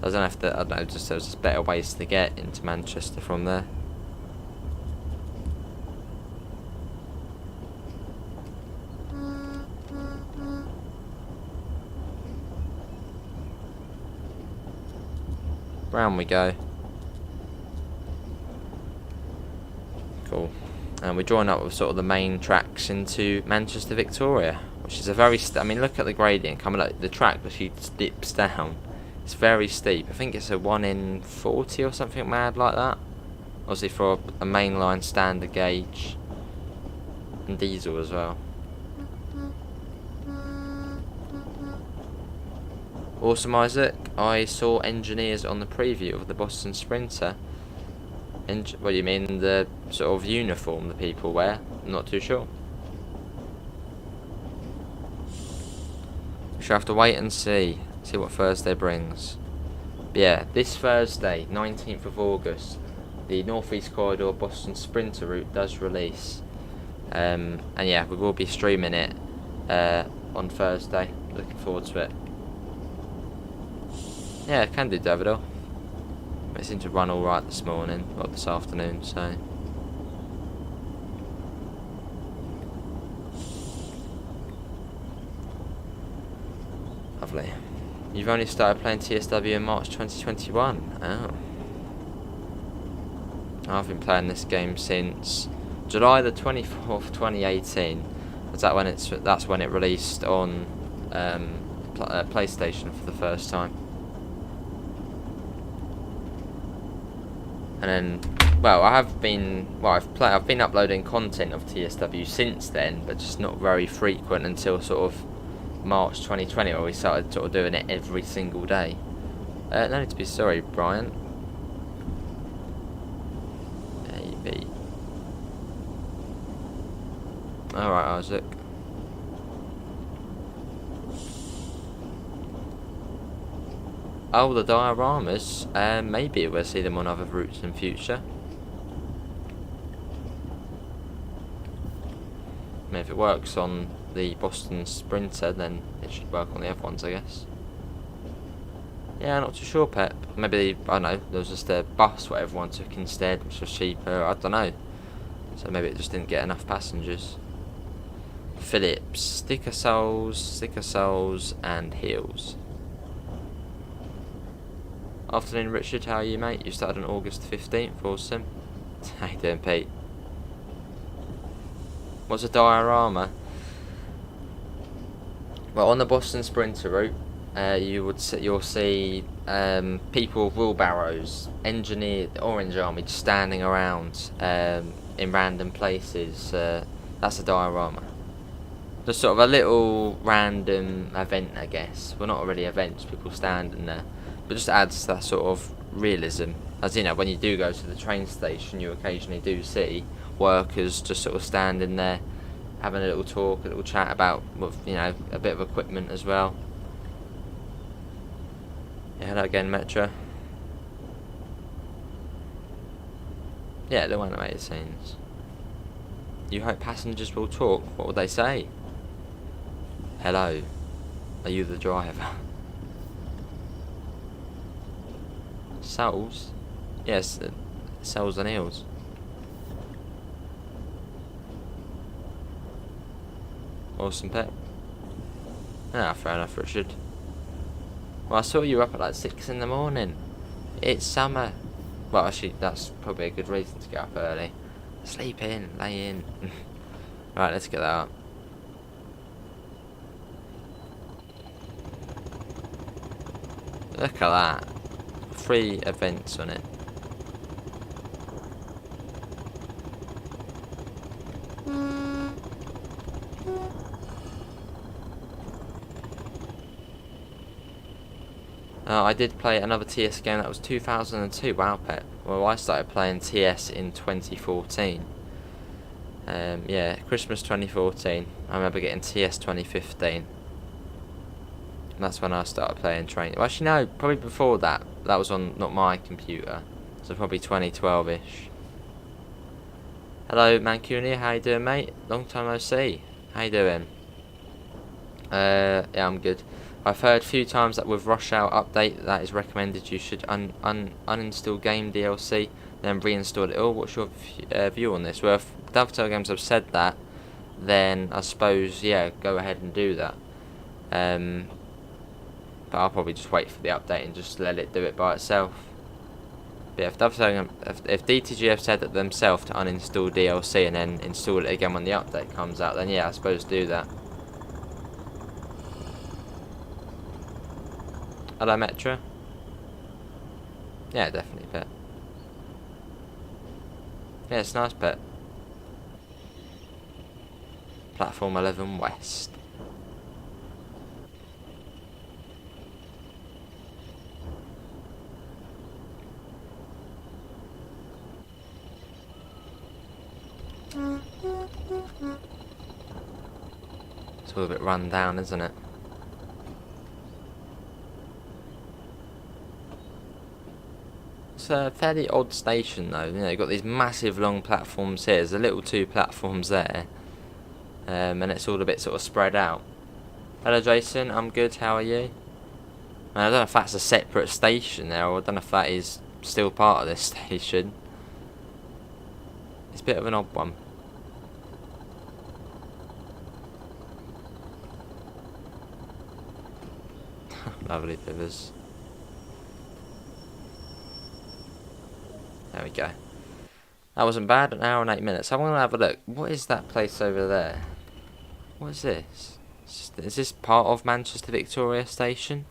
I don't know if I don't know, just there's just better ways to get into Manchester from there. Round we go. Cool. And we join up with sort of the main tracks into Manchester Victoria, which is a very I mean, look at the gradient coming up. The track actually dips down. It's very steep. I think it's a 1 in 40 or something mad like that. Obviously for a mainline standard gauge and diesel as well. Awesome, Isaac. I saw engineers on the preview of the Boston Sprinter. What do you mean, the sort of uniform the people wear? I'm not too sure. We shall have to wait and see what Thursday brings. Yeah, this Thursday, 19th of August, the North East Corridor Boston Sprinter route does release. And yeah, we will be streaming it on Thursday. Looking forward to it. Yeah, can do, Davido. It seemed to run alright this morning, or this afternoon, so. Lovely. You've only started playing TSW in March 2021. Oh. I've been playing this game since July the 24th, 2018. That's when it released on PlayStation for the first time. And then, well, I've been uploading content of TSW since then, but just not very frequent until sort of March 2020, where we started sort of doing it every single day. No need to be sorry, Brian. Maybe. Alright, Isaac. Oh, the dioramas. Maybe we'll see them on other routes in future. I mean, if it works on the Boston Sprinter, then it should work on the other ones, I guess. Yeah, not too sure, Pep. Maybe, I don't know, there was just a bus what everyone took instead, which was cheaper, I don't know. So maybe it just didn't get enough passengers. Phillips, sticker soles, and heels. Afternoon, Richard, how are you, mate? You started on August 15th, awesome. How you doing, Pete? What's a diorama? Well, on the Boston Sprinter route, you'll see people with wheelbarrows, engineered Orange Army, just standing around in random places. That's a diorama. Just sort of a little random event, I guess. Well, not really events, people standing there, but just adds to that sort of realism. As you know, when you do go to the train station, you occasionally do see workers just sort of standing there, having a little talk, a little chat about, you know, a bit of equipment as well. Yeah, hello again, Metro. Yeah, little animated scenes. You hope passengers will talk. What would they say? Hello, are you the driver? Soles? Yes, soles and heels. Awesome, Pep. Ah, fair enough, Richard. Well, I saw you up at like 6 in the morning. It's summer. Well, actually, that's probably a good reason to get up early. Sleep in, lay in. Right, let's get that up. Look at that. 3 events on it. I did play another TS game, that was 2002, wow, Pep. Well, I started playing TS in 2014. Yeah, Christmas 2014. I remember getting TS 2015. And that's when I started playing train. Well, actually, no, probably before that. That was on not my computer, so probably 2012-ish. Hello, Mancunia, how you doing, mate? Long time no see. How you doing? Yeah, I'm good. I've heard a few times that with Rush Hour update that is recommended you should uninstall game DLC, then reinstall it all. What's your view on this? Well, if Dovetail Games have said that, then I suppose, yeah, go ahead and do that. But I'll probably just wait for the update and just let it do it by itself. But yeah, if DTG have said it themselves to uninstall DLC and then install it again when the update comes out, then yeah, I suppose do that. Hello, Metro. Yeah, definitely, Pet. Yeah, it's nice, Pet. Platform 11 West. It's all a bit run down, isn't it? It's a fairly odd station though. You know, you've got these massive long platforms here. There's a little 2 platforms there. And it's all a bit sort of spread out. Hello Jason, I'm good, how are you? I don't know if that's a separate station there, or I don't know if that is still part of this station. It's a bit of an odd one. Lovely bivers. There we go. That wasn't bad, 1 hour and 8 minutes. I want to have a look. What is that place over there? What is this? Is this part of Manchester Victoria Station?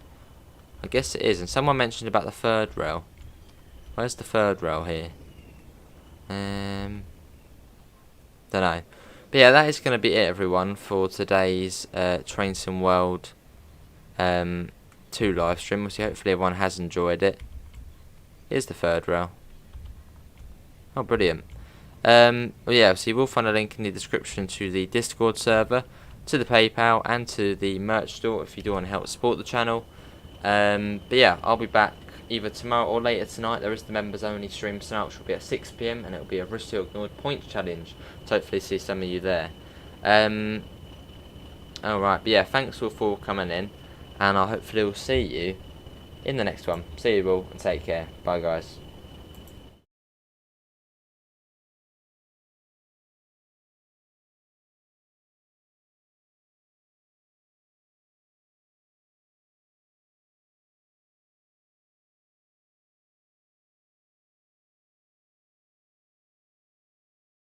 I guess it is. And someone mentioned about the 3rd rail. Where's the 3rd rail here? Don't know. But yeah, that is going to be it, everyone, for today's Train Sim World 2 live stream. So hopefully everyone has enjoyed it. Here's the 3rd rail. Oh, brilliant. Well, yeah, so you will find a link in the description to the Discord server, to the PayPal, and to the merch store if you do want to help support the channel. But yeah, I'll be back either tomorrow or later tonight. There is the members only stream tonight, which will be at 6 PM, and it will be a recently ignored points challenge. So hopefully see some of you there. Alright, but yeah, thanks all for coming in, and I hopefully will see you in the next one. See you all, and take care. Bye guys.